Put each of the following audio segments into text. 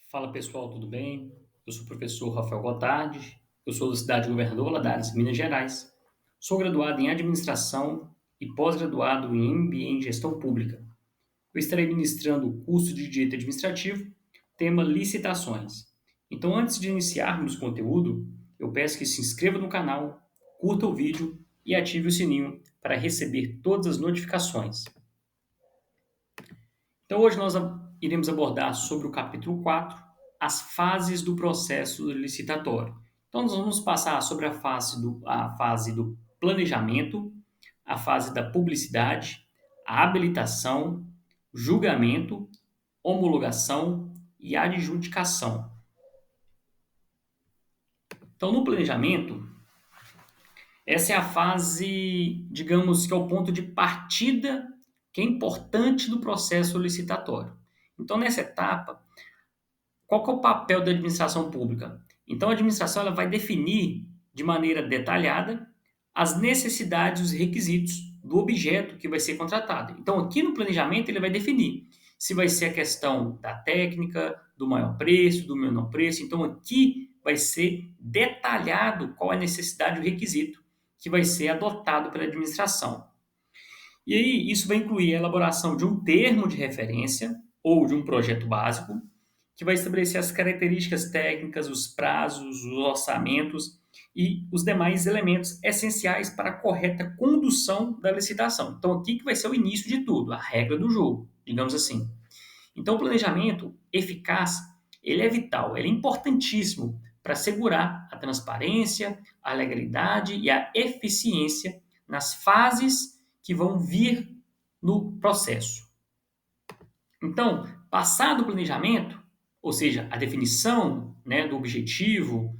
Fala pessoal, tudo bem? Eu sou o professor Rafael Gotardi, eu sou da cidade de Governador Valadares, Minas Gerais. Sou graduado em Administração e pós-graduado em MBA em Gestão Pública. Eu estarei ministrando o curso de Direito Administrativo, tema Licitações. Então, antes de iniciarmos o conteúdo, eu peço que se inscreva no canal, curta o vídeo e ative o sininho para receber todas as notificações. Então, hoje nós iremos abordar sobre o capítulo 4, as fases do processo licitatório. Então, nós vamos passar sobre a fase do planejamento, a fase da publicidade, a habilitação, julgamento, homologação e adjudicação. Então, no planejamento, essa é a fase, digamos que é o ponto de partida que é importante do processo licitatório. Então, nessa etapa, qual que é o papel da administração pública? Então, a administração ela vai definir de maneira detalhada as necessidades e os requisitos do objeto que vai ser contratado. Então, aqui no planejamento, ele vai definir se vai ser a questão da técnica, do maior preço, do menor preço. Então, aqui vai ser detalhado qual é a necessidade e o requisito que vai ser adotado pela administração. E aí, isso vai incluir a elaboração de um termo de referência ou de um projeto básico, que vai estabelecer as características técnicas, os prazos, os orçamentos e os demais elementos essenciais para a correta condução da licitação. Então, aqui que vai ser o início de tudo, a regra do jogo, digamos assim. Então, o planejamento eficaz, ele é vital, ele é importantíssimo para assegurar a transparência, a legalidade e a eficiência nas fases que vão vir no processo. Então, passado o planejamento, ou seja, a definição, né, do objetivo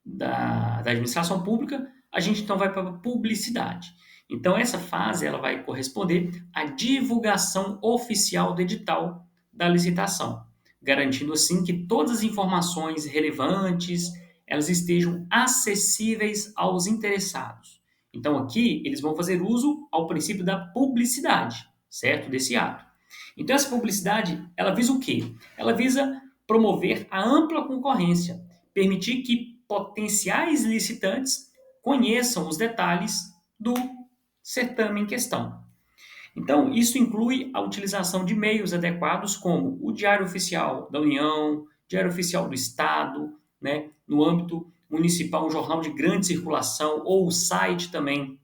da administração pública, a gente então vai para a publicidade. Então, essa fase ela vai corresponder à divulgação oficial do edital da licitação, garantindo assim que todas as informações relevantes elas estejam acessíveis aos interessados. Então, aqui eles vão fazer uso ao princípio da publicidade, certo? Desse ato. Então, essa publicidade, ela visa o quê? Ela visa promover a ampla concorrência, permitir que potenciais licitantes conheçam os detalhes do certame em questão. Então, isso inclui a utilização de meios adequados, como o Diário Oficial da União, Diário Oficial do Estado, né? No âmbito municipal, um jornal de grande circulação, ou o site também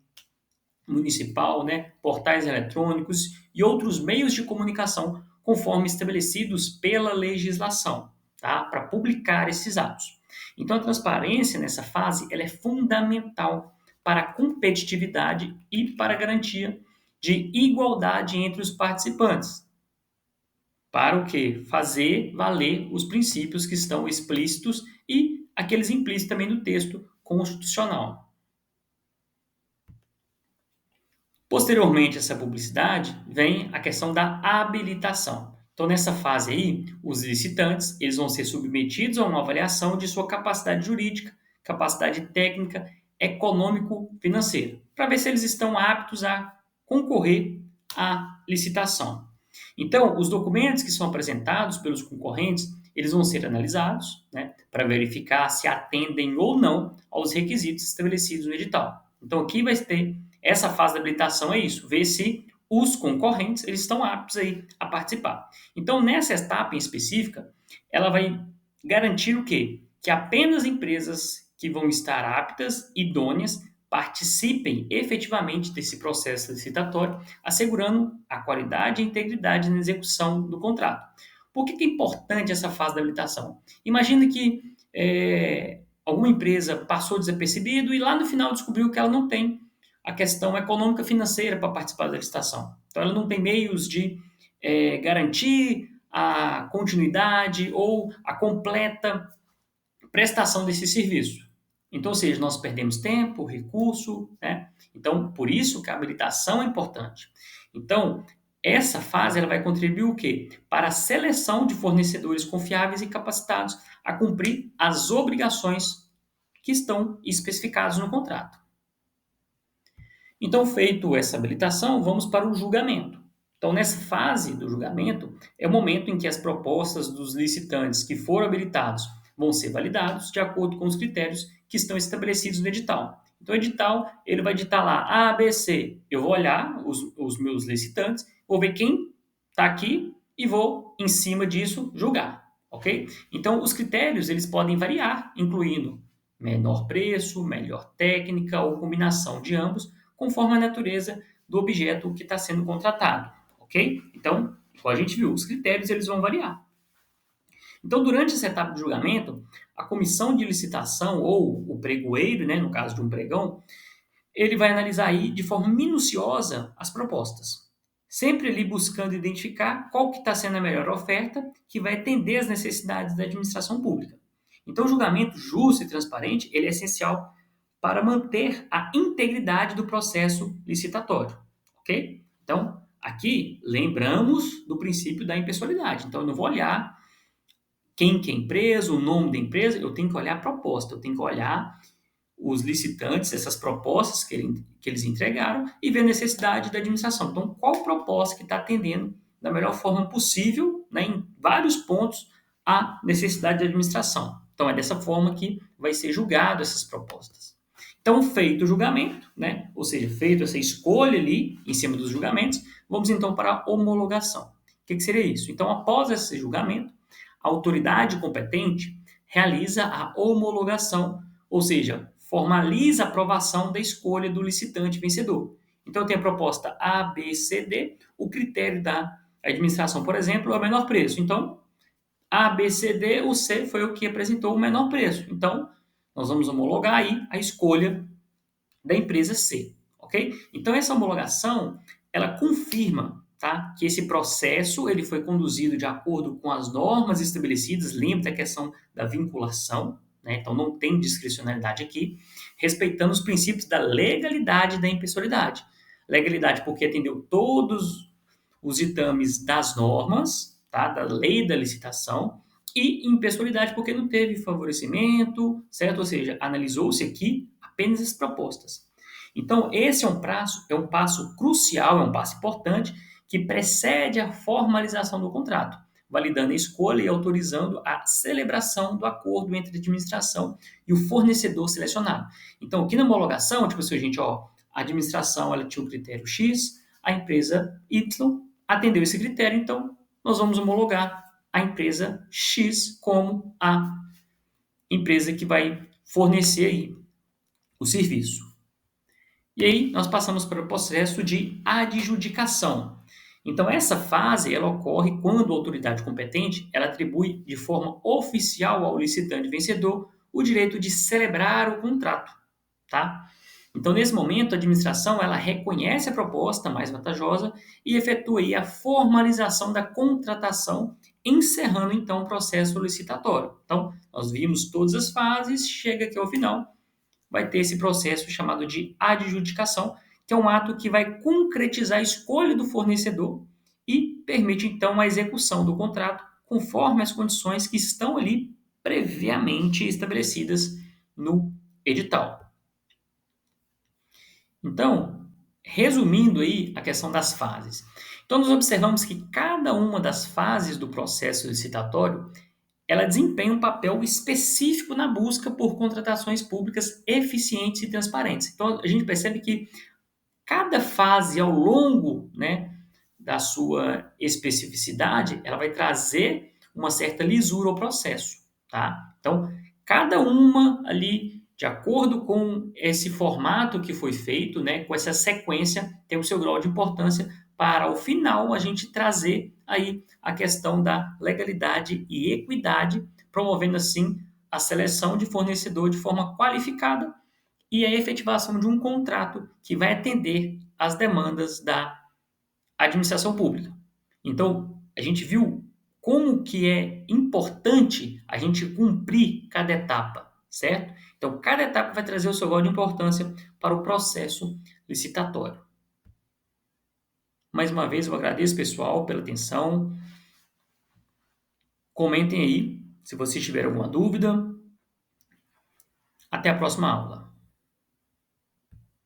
municipal, né? Portais eletrônicos e outros meios de comunicação, conforme estabelecidos pela legislação, tá? Para publicar esses atos. Então, a transparência nessa fase ela é fundamental para a competitividade e para a garantia de igualdade entre os participantes. Para o quê? Fazer valer os princípios que estão explícitos e aqueles implícitos também do texto constitucional. Posteriormente a essa publicidade, vem a questão da habilitação. Então, nessa fase aí, os licitantes eles vão ser submetidos a uma avaliação de sua capacidade jurídica, capacidade técnica, econômico-financeira, para ver se eles estão aptos a concorrer à licitação. Então, os documentos que são apresentados pelos concorrentes, eles vão ser analisados, né, para verificar se atendem ou não aos requisitos estabelecidos no edital. Então, aqui vai ter essa fase da habilitação é isso, ver se os concorrentes eles estão aptos aí a participar. Então, nessa etapa em específica, ela vai garantir o quê? Que apenas empresas que vão estar aptas, idôneas, participem efetivamente desse processo licitatório, assegurando a qualidade e a integridade na execução do contrato. Por que é importante essa fase da habilitação? Imagina que alguma empresa passou desapercebido e lá no final descobriu que ela não tem a questão econômica financeira para participar da licitação. Então, ela não tem meios de garantir a continuidade ou a completa prestação desse serviço. Então, ou seja, nós perdemos tempo, recurso, né? Então, por isso que a habilitação é importante. Então, essa fase ela vai contribuir o quê? Para a seleção de fornecedores confiáveis e capacitados a cumprir as obrigações que estão especificadas no contrato. Então, feito essa habilitação, vamos para o julgamento. Então, nessa fase do julgamento, é o momento em que as propostas dos licitantes que foram habilitados vão ser validados de acordo com os critérios que estão estabelecidos no edital. Então, o edital, ele vai ditar lá A, B, C. Eu vou olhar os meus licitantes, vou ver quem está aqui e vou, em cima disso, julgar, ok? Então, os critérios, eles podem variar, incluindo menor preço, melhor técnica ou combinação de ambos, conforme a natureza do objeto que está sendo contratado, ok? Então, como a gente viu, os critérios eles vão variar. Então, durante essa etapa de julgamento, a comissão de licitação ou o pregoeiro, né, no caso de um pregão, ele vai analisar aí de forma minuciosa as propostas, sempre ali buscando identificar qual que está sendo a melhor oferta que vai atender às necessidades da administração pública. Então, o julgamento justo e transparente ele é essencial para manter a integridade do processo licitatório, ok? Então, aqui lembramos do princípio da impessoalidade. Então, eu não vou olhar quem que é a empresa, o nome da empresa, eu tenho que olhar a proposta, eu tenho que olhar os licitantes, essas propostas que eles entregaram e ver a necessidade da administração. Então, qual proposta que está atendendo da melhor forma possível, né, em vários pontos, a necessidade da administração. Então, é dessa forma que vai ser julgado essas propostas. Então, feito o julgamento, né, ou seja, feito essa escolha ali em cima dos julgamentos, vamos então para a homologação. O que seria isso? Então, após esse julgamento, a autoridade competente realiza a homologação, ou seja, formaliza a aprovação da escolha do licitante vencedor. Então, tem a proposta A, B, C, D. O critério da administração, por exemplo, é o menor preço. Então, A, B, C, D, o C foi o que apresentou o menor preço. Então, nós vamos homologar aí a escolha da empresa C, ok? Então, essa homologação, ela confirma, tá, que esse processo ele foi conduzido de acordo com as normas estabelecidas, lembra da questão da vinculação, né? Então, não tem discricionalidade aqui, respeitando os princípios da legalidade e da impessoalidade. Legalidade porque atendeu todos os ditames das normas, tá, da lei da licitação, e impessoalidade porque não teve favorecimento, certo? Ou seja, analisou-se aqui apenas as propostas. Então, esse é um passo crucial, é um passo importante que precede a formalização do contrato, validando a escolha e autorizando a celebração do acordo entre a administração e o fornecedor selecionado. Então, aqui na homologação, tipo assim, gente, ó, a administração ela tinha o critério X, a empresa Y atendeu esse critério, então nós vamos homologar a empresa X como a empresa que vai fornecer aí o serviço. E aí nós passamos para o processo de adjudicação. Então essa fase ela ocorre quando a autoridade competente ela atribui de forma oficial ao licitante vencedor o direito de celebrar o contrato, tá? Então nesse momento a administração ela reconhece a proposta mais vantajosa e efetua aí a formalização da contratação, encerrando então o processo licitatório. Então nós vimos todas as fases, chega aqui ao final vai ter esse processo chamado de adjudicação, que é um ato que vai concretizar a escolha do fornecedor e permite então a execução do contrato conforme as condições que estão ali previamente estabelecidas no edital. Então, resumindo aí a questão das fases. Então, nós observamos que cada uma das fases do processo licitatório ela desempenha um papel específico na busca por contratações públicas eficientes e transparentes. Então, a gente percebe que cada fase ao longo, né, da sua especificidade, ela vai trazer uma certa lisura ao processo, tá? Então, cada uma ali, de acordo com esse formato que foi feito, né, com essa sequência, tem o seu grau de importância para, ao final, a gente trazer aí a questão da legalidade e equidade, promovendo, assim, a seleção de fornecedor de forma qualificada e a efetivação de um contrato que vai atender às demandas da administração pública. Então, a gente viu como que é importante a gente cumprir cada etapa, certo? Então, cada etapa vai trazer o seu grau de importância para o processo licitatório. Mais uma vez, eu agradeço, pessoal, pela atenção. Comentem aí se vocês tiverem alguma dúvida. Até a próxima aula.